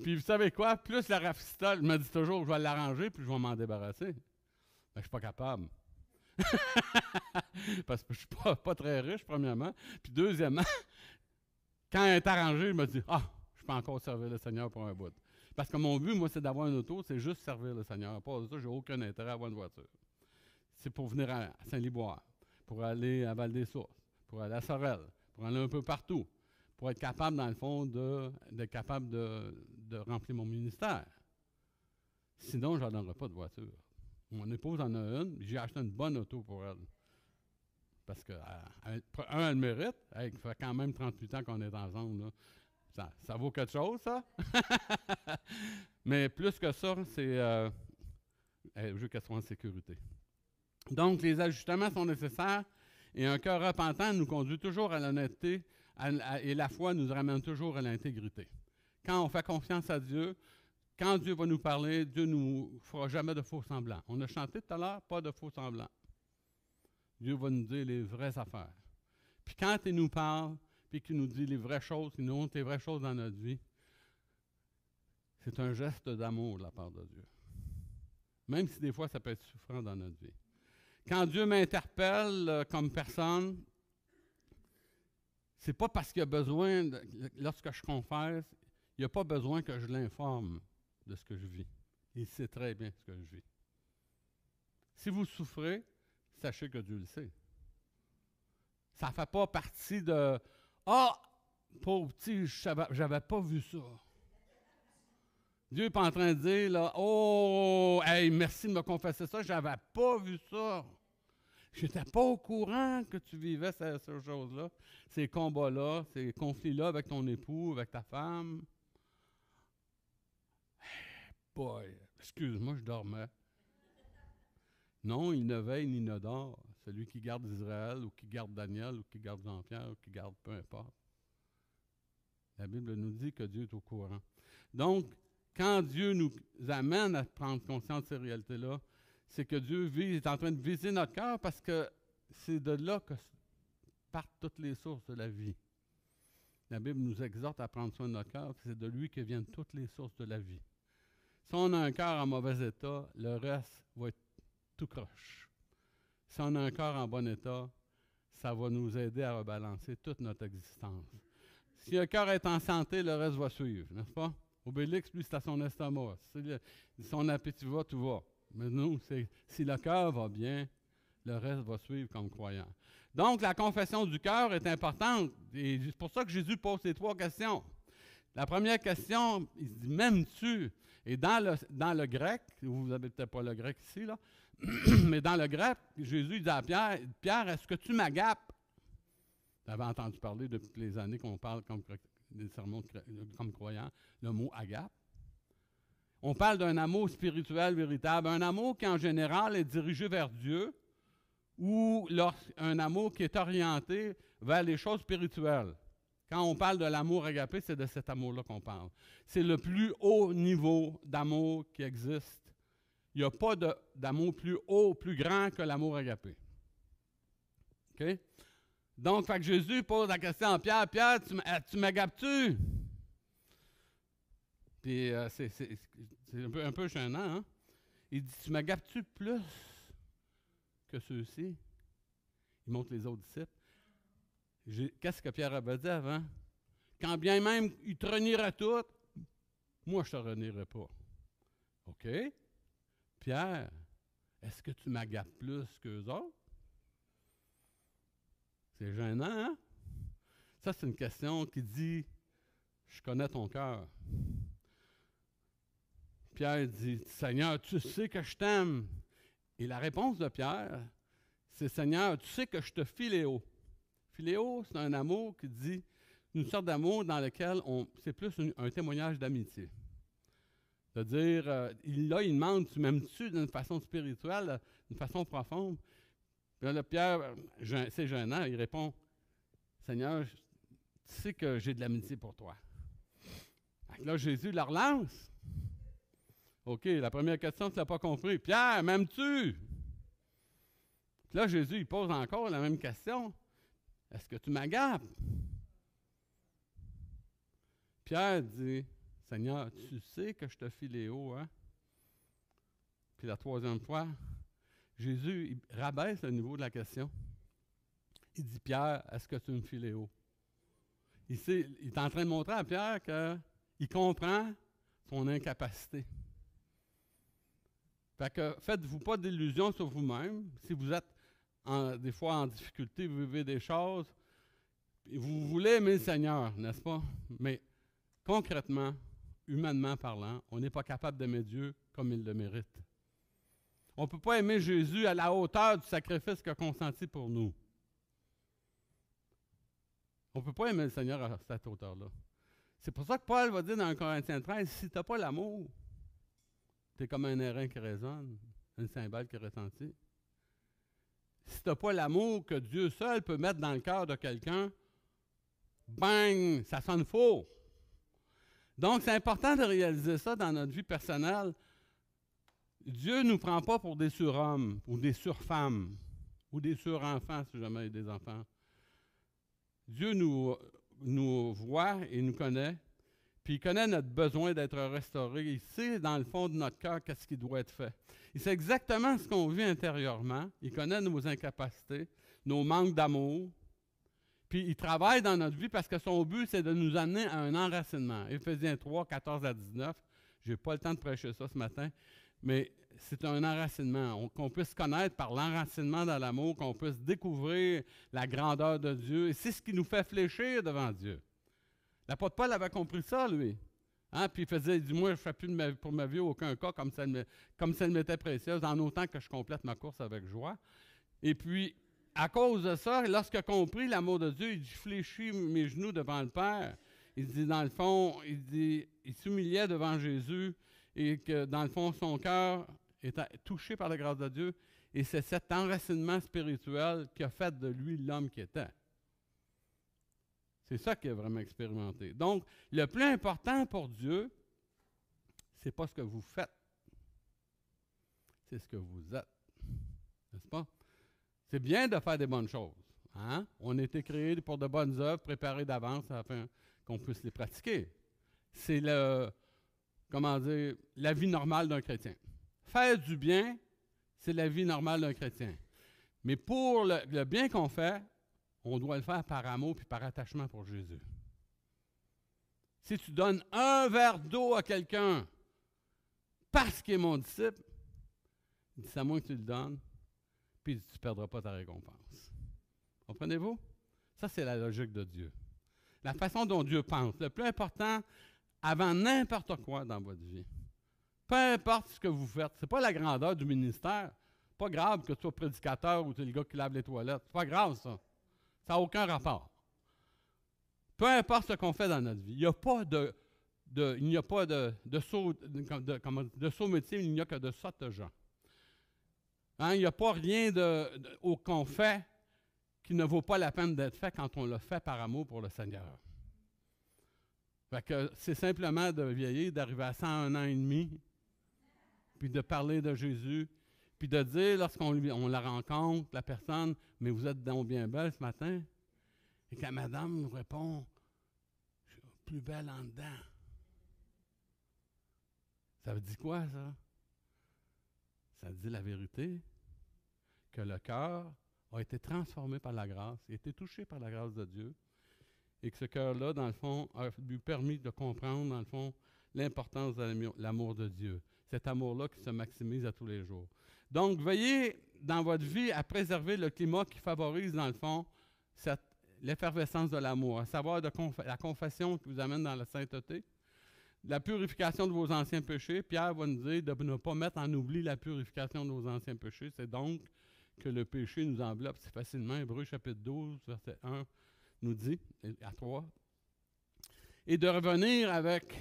Puis vous savez quoi? Plus la rafistole, je me dis toujours que je vais l'arranger puis je vais m'en débarrasser. Mais je ne suis pas capable. Parce que je ne suis pas très riche, premièrement. Puis deuxièmement, quand elle est arrangée, je me dis, je peux encore servir le Seigneur pour un bout. Parce que mon but, moi, c'est d'avoir une auto, c'est juste servir le Seigneur. Pas de ça, j'ai aucun intérêt à avoir une voiture. C'est pour venir à Saint-Liboire, pour aller à Val-des-Sources, pour aller à Sorel, pour aller un peu partout, pour être capable, dans le fond, d'être capable de remplir mon ministère. Sinon, je n'en aurais pas de voiture. Mon épouse en a une, j'ai acheté une bonne auto pour elle. Parce que, elle mérite. Ça fait quand même 38 ans qu'on est ensemble. Là. Ça vaut quelque chose, ça? Mais plus que ça, c'est je veux qu'elle soit en sécurité. Donc, les ajustements sont nécessaires et un cœur repentant nous conduit toujours à l'honnêteté et la foi nous ramène toujours à l'intégrité. Quand on fait confiance à Dieu, quand Dieu va nous parler, Dieu ne nous fera jamais de faux semblants. On a chanté tout à l'heure, pas de faux semblants. Dieu va nous dire les vraies affaires. Puis quand il nous parle, puis qu'il nous dit les vraies choses, qu'il nous montre les vraies choses dans notre vie, c'est un geste d'amour de la part de Dieu. Même si des fois ça peut être souffrant dans notre vie. Quand Dieu m'interpelle comme personne, c'est pas parce qu'il y a besoin, lorsque je confesse, il n'y a pas besoin que je l'informe de ce que je vis. Il sait très bien ce que je vis. Si vous souffrez, sachez que Dieu le sait. Ça ne fait pas partie de « pauvre petit, j'avais pas vu ça. » Dieu n'est pas en train de dire là, « Oh, hey, merci de me confesser ça, j'avais pas vu ça. » Je n'étais pas au courant que tu vivais ces choses-là, ces combats-là, ces conflits-là avec ton époux, avec ta femme. Hey, boy, excuse-moi, je dormais. Non, il ne veille ni ne dort. Celui qui garde Israël, ou qui garde Daniel, ou qui garde Jean-Pierre, ou qui garde peu importe. La Bible nous dit que Dieu est au courant. Donc, quand Dieu nous amène à prendre conscience de ces réalités-là, c'est que Dieu est en train de viser notre cœur parce que c'est de là que partent toutes les sources de la vie. La Bible nous exhorte à prendre soin de notre cœur, c'est de lui que viennent toutes les sources de la vie. Si on a un cœur en mauvais état, le reste va être tout croche. Si on a un cœur en bon état, ça va nous aider à rebalancer toute notre existence. Si le cœur est en santé, le reste va suivre, n'est-ce pas? Obélix, lui, c'est à son estomac. Si son appétit va, tout va. Mais nous, si le cœur va bien, le reste va suivre comme croyant. Donc, la confession du cœur est importante. Et c'est pour ça que Jésus pose ces 3 questions. La première question, il dit « M'aimes-tu » Et dans le grec, vous n'avez peut-être pas le grec ici, là, mais dans le grec, Jésus dit à Pierre, « Pierre, est-ce que tu m'agapes? » Vous avez entendu parler depuis les années qu'on parle comme des sermons comme croyants, le mot « agape ». On parle d'un amour spirituel véritable, un amour qui en général est dirigé vers Dieu, ou un amour qui est orienté vers les choses spirituelles. Quand on parle de l'amour agapé, c'est de cet amour-là qu'on parle. C'est le plus haut niveau d'amour qui existe. Il n'y a pas d'amour plus haut, plus grand que l'amour agapé. OK? Donc, fait que Jésus pose la question à Pierre, « Pierre, tu m'agapes-tu? » Puis, c'est un peu gênant, hein? Il dit, « Tu m'agapes-tu plus que ceux-ci? » Il montre les autres disciples. Qu'est-ce que Pierre avait dit avant? Quand bien même il te renierait tout, moi je ne te renierai pas. OK? Pierre, est-ce que tu m'agapes plus qu'eux autres? C'est gênant, hein? Ça, c'est une question qui dit, je connais ton cœur. Pierre dit, Seigneur, tu sais que je t'aime. Et la réponse de Pierre, c'est, Seigneur, tu sais que je te philéo. Philéo, c'est un amour qui dit, une sorte d'amour dans lequel c'est plus un témoignage d'amitié. C'est-à-dire, il demande, tu m'aimes-tu d'une façon spirituelle, d'une façon profonde? Puis là, Pierre, c'est gênant, il répond, Seigneur, tu sais que j'ai de l'amitié pour toi. Là, Jésus la relance. OK, la première question, tu ne l'as pas compris. Pierre, m'aimes-tu? Puis là, Jésus, il pose encore la même question. Est-ce que tu m'agapes? Pierre dit, Seigneur, tu sais que je te philéo, hein? Puis la 3e fois, Jésus il rabaisse le niveau de la question. Il dit, Pierre, est-ce que tu me philéo? Il est en train de montrer à Pierre qu'il comprend son incapacité. Fait que faites-vous pas d'illusions sur vous-même. Si vous êtes des fois en difficulté, vous vivez des choses, vous voulez aimer le Seigneur, n'est-ce pas? Mais concrètement, humainement parlant, on n'est pas capable d'aimer Dieu comme il le mérite. On ne peut pas aimer Jésus à la hauteur du sacrifice qu'il a consenti pour nous. On ne peut pas aimer le Seigneur à cette hauteur-là. C'est pour ça que Paul va dire dans 1 Corinthiens 13, si tu n'as pas l'amour, tu es comme un airain qui résonne, une cymbale qui retentit. Si tu n'as pas l'amour que Dieu seul peut mettre dans le cœur de quelqu'un, bang, ça sonne faux. Donc, c'est important de réaliser ça dans notre vie personnelle. Dieu ne nous prend pas pour des surhommes ou des surfemmes ou des surenfants, si jamais il y a des enfants. Dieu nous voit et nous connaît, puis il connaît notre besoin d'être restauré. Il sait dans le fond de notre cœur qu'est-ce qui doit être fait. Il sait exactement ce qu'on vit intérieurement. Il connaît nos incapacités, nos manques d'amour. Puis il travaille dans notre vie parce que son but, c'est de nous amener à un enracinement. Éphésiens 3, 14 à 19. Je n'ai pas le temps de prêcher ça ce matin, mais c'est un enracinement. Qu'on puisse connaître par l'enracinement dans l'amour, qu'on puisse découvrir la grandeur de Dieu. Et c'est ce qui nous fait fléchir devant Dieu. L'apôtre Paul avait compris ça, lui. Hein? Puis il dit, moi, je ne fais plus pour ma vie aucun cas comme si elle m'était précieuse, en autant que je complète ma course avec joie. Et puis, à cause de ça, lorsqu'il a compris l'amour de Dieu, il dit, je fléchis mes genoux devant le Père. Il dit, dans le fond, il s'humiliait devant Jésus et que, dans le fond, son cœur était touché par la grâce de Dieu. Et c'est cet enracinement spirituel qui a fait de lui l'homme qui était. C'est ça qu'il a vraiment expérimenté. Donc, le plus important pour Dieu, ce n'est pas ce que vous faites. c'est ce que vous êtes. N'est-ce pas? C'est bien de faire des bonnes choses. Hein? On a été créés pour de bonnes œuvres, préparées d'avance afin qu'on puisse les pratiquer. C'est la vie normale d'un chrétien. Faire du bien, c'est la vie normale d'un chrétien. Mais pour le bien qu'on fait, on doit le faire par amour et par attachement pour Jésus. Si tu donnes un verre d'eau à quelqu'un parce qu'il est mon disciple, il dit, c'est à moi que tu le donnes, puis tu ne perdras pas ta récompense. Comprenez-vous? Ça, c'est la logique de Dieu. La façon dont Dieu pense. Le plus important, avant n'importe quoi dans votre vie, peu importe ce que vous faites, ce n'est pas la grandeur du ministère. Pas grave que tu sois prédicateur ou tu es le gars qui lave les toilettes. C'est pas grave, ça. Ça n'a aucun rapport. Peu importe ce qu'on fait dans notre vie, il n'y a pas de saut métier, il n'y a que de sottes gens. Hein, il n'y a pas rien qu'on fait qui ne vaut pas la peine d'être fait quand on le fait par amour pour le Seigneur. Fait que c'est simplement de vieillir, d'arriver à 101 ans et demi, puis de parler de Jésus, puis de dire, lorsqu'on la rencontre, la personne, « Mais vous êtes donc bien belle ce matin. » Et que la madame nous répond, « Je suis plus belle en dedans. » Ça veut dire quoi, ça? Ça dit la vérité, que le cœur a été transformé par la grâce, a été touché par la grâce de Dieu, et que ce cœur-là, dans le fond, a lui permis de comprendre, dans le fond, l'importance de l'amour de Dieu. Cet amour-là qui se maximise à tous les jours. Donc, veillez dans votre vie à préserver le climat qui favorise, dans le fond, l'effervescence de l'amour, à savoir la confession qui vous amène dans la sainteté, la purification de vos anciens péchés. Pierre va nous dire de ne pas mettre en oubli la purification de nos anciens péchés. C'est donc que le péché nous enveloppe si facilement. Hébreux chapitre 12, verset 1 nous dit, à 3. Et de revenir avec,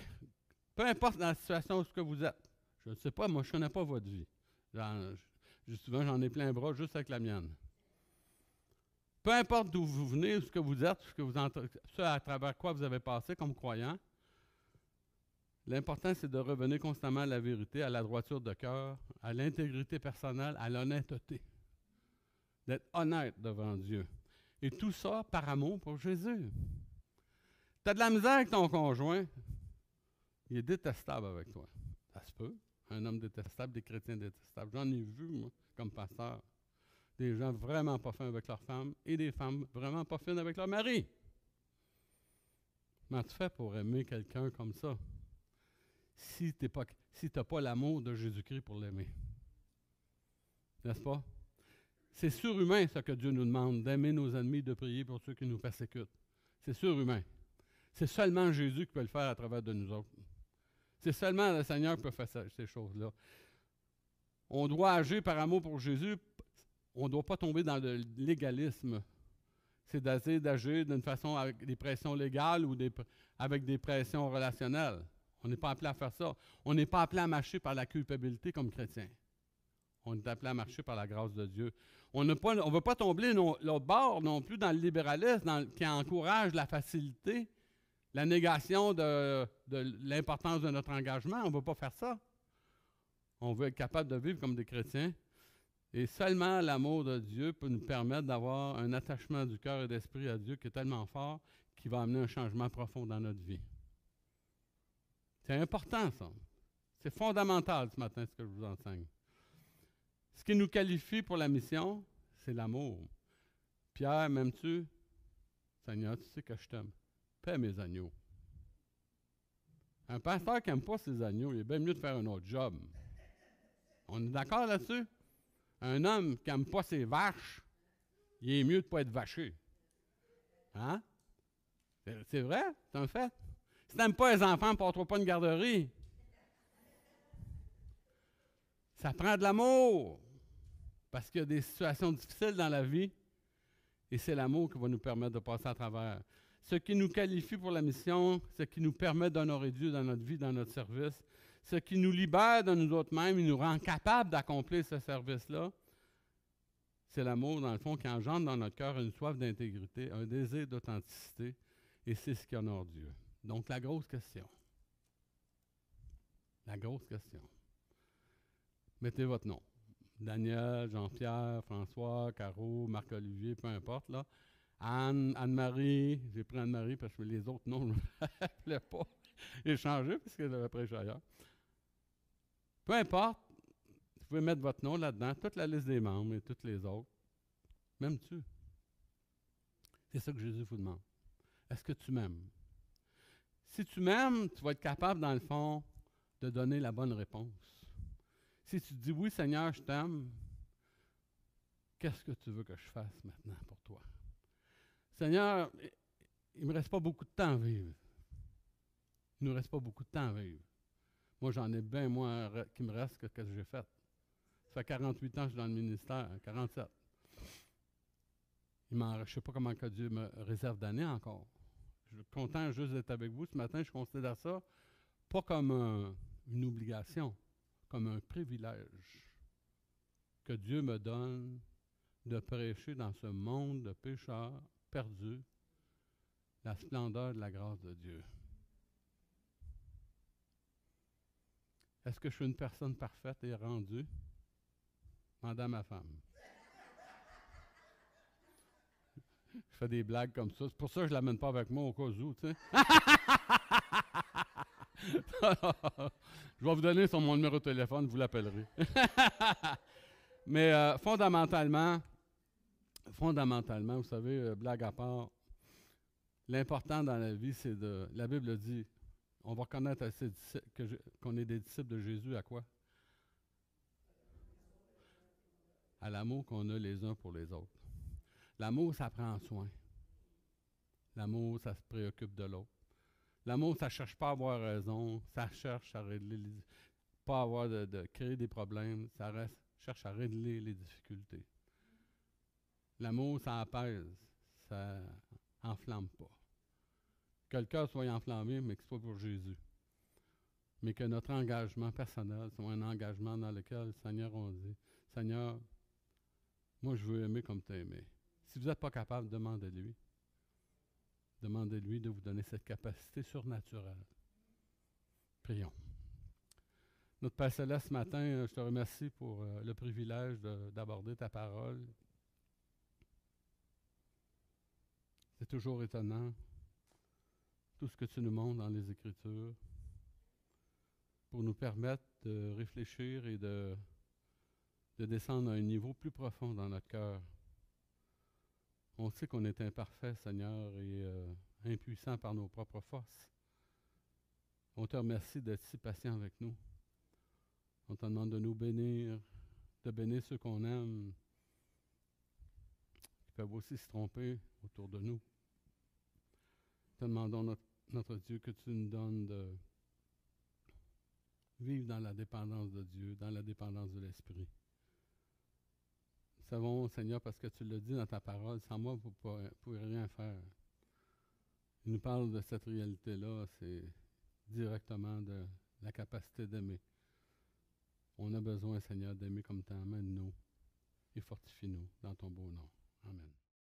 peu importe dans la situation où ce que vous êtes. Je ne sais pas, moi je ne connais pas votre vie. Souvent j'en ai plein bras juste avec la mienne. Peu importe d'où vous venez, ce que vous êtes, ce à travers quoi vous avez passé comme croyant, l'important, c'est de revenir constamment à la vérité, à la droiture de cœur, à l'intégrité personnelle, à l'honnêteté. D'être honnête devant Dieu. Et tout ça par amour pour Jésus. Tu as de la misère avec ton conjoint, il est détestable avec toi. Ça se peut. Un homme détestable, des chrétiens détestables. J'en ai vu, moi, comme pasteur. Des gens vraiment pas fins avec leurs femmes et des femmes vraiment pas fines avec leur mari. Comment tu fais pour aimer quelqu'un comme ça? Si tu n'as pas l'amour de Jésus-Christ pour l'aimer. N'est-ce pas? C'est surhumain ce que Dieu nous demande, d'aimer nos ennemis, de prier pour ceux qui nous persécutent. C'est surhumain. C'est seulement Jésus qui peut le faire à travers de nous autres. C'est seulement le Seigneur qui peut faire ces choses-là. On doit agir par amour pour Jésus. On ne doit pas tomber dans le légalisme. C'est d'agir d'une façon avec des pressions légales ou avec des pressions relationnelles. On n'est pas appelé à faire ça. On n'est pas appelé à marcher par la culpabilité comme chrétien. On est appelé à marcher par la grâce de Dieu. On ne veut pas tomber l'autre bord non plus dans le libéralisme qui encourage la facilité, la négation de l'importance de notre engagement. On ne veut pas faire ça. On veut être capable de vivre comme des chrétiens. Et seulement l'amour de Dieu peut nous permettre d'avoir un attachement du cœur et d'esprit à Dieu qui est tellement fort qu'il va amener un changement profond dans notre vie. C'est important, ça. C'est fondamental ce matin, ce que je vous enseigne. Ce qui nous qualifie pour la mission, c'est l'amour. Pierre, m'aimes-tu? Seigneur, tu sais que je t'aime. Paie mes agneaux. Un pasteur qui n'aime pas ses agneaux, il est bien mieux de faire un autre job. On est d'accord là-dessus? Un homme qui n'aime pas ses vaches, il est mieux de ne pas être vaché. Hein? C'est vrai? C'est un fait. Si tu n'aimes pas les enfants, porte-toi pas une garderie. Ça prend de l'amour. Parce qu'il y a des situations difficiles dans la vie et c'est l'amour qui va nous permettre de passer à travers. Ce qui nous qualifie pour la mission, ce qui nous permet d'honorer Dieu dans notre vie, dans notre service, ce qui nous libère de nous autres-mêmes et nous rend capables d'accomplir ce service-là, c'est l'amour, dans le fond, qui engendre dans notre cœur une soif d'intégrité, un désir d'authenticité, et c'est ce qui honore Dieu. Donc, la grosse question. La grosse question. Mettez votre nom. Daniel, Jean-Pierre, François, Caro, Marc-Olivier, peu importe, là. Anne, Anne-Marie, j'ai pris Anne-Marie parce que les autres noms, je ne me rappelais pas. J'ai changé parce qu'elle avait prêché ailleurs. Peu importe, vous pouvez mettre votre nom là-dedans, toute la liste des membres et toutes les autres. M'aimes-tu? C'est ça que Jésus vous demande. Est-ce que tu m'aimes? Si tu m'aimes, tu vas être capable, dans le fond, de donner la bonne réponse. Si tu dis oui, Seigneur, je t'aime, qu'est-ce que tu veux que je fasse maintenant pour toi? Seigneur, il ne me reste pas beaucoup de temps à vivre. Il ne nous reste pas beaucoup de temps à vivre. Moi, j'en ai bien moins qui me reste que ce que j'ai fait. Ça fait 48 ans que je suis dans le ministère, 47. Je ne sais pas comment que Dieu me réserve d'années encore. Je suis content juste d'être avec vous. Ce matin, je considère ça pas comme une obligation, comme un privilège que Dieu me donne de prêcher dans ce monde de pécheurs perdus la splendeur de la grâce de Dieu. Est-ce que je suis une personne parfaite et rendue? Demandez à ma femme. Je fais des blagues comme ça. C'est pour ça que je ne l'amène pas avec moi au cas où, tu sais. Je vais vous donner mon numéro de téléphone, vous l'appellerez. Mais fondamentalement, vous savez, blague à part, l'important dans la vie, c'est de... La Bible dit, on va reconnaître qu'on est des disciples de Jésus à quoi? À l'amour qu'on a les uns pour les autres. L'amour, ça prend soin. L'amour, ça se préoccupe de l'autre. L'amour, ça ne cherche pas à avoir raison, ça cherche à régler pas à avoir de créer des problèmes, cherche à régler les difficultés. L'amour, ça apaise, ça enflamme pas. Que le cœur soit enflammé, mais que ce soit pour Jésus. Mais que notre engagement personnel soit un engagement dans lequel, Seigneur, on dit, Seigneur, moi je veux aimer comme tu as aimé. Si vous n'êtes pas capable, demandez-lui. Demandez-lui de vous donner cette capacité surnaturelle. Prions. Notre Père Céleste, ce matin, je te remercie pour le privilège d'aborder ta parole. C'est toujours étonnant, tout ce que tu nous montres dans les Écritures, pour nous permettre de réfléchir et de descendre à un niveau plus profond dans notre cœur. On sait qu'on est imparfait, Seigneur, et impuissant par nos propres forces. On te remercie d'être si patient avec nous. On te demande de nous bénir, de bénir ceux qu'on aime, qui peuvent aussi se tromper autour de nous. Te demandons, notre Dieu, que tu nous donnes de vivre dans la dépendance de Dieu, dans la dépendance de l'Esprit. Nous savons, Seigneur, parce que tu l'as dit dans ta parole, sans moi, vous ne pouvez rien faire. Il nous parle de cette réalité-là, c'est directement de la capacité d'aimer. On a besoin, Seigneur, d'aimer comme tu aimes nous et fortifie-nous dans ton beau nom. Amen.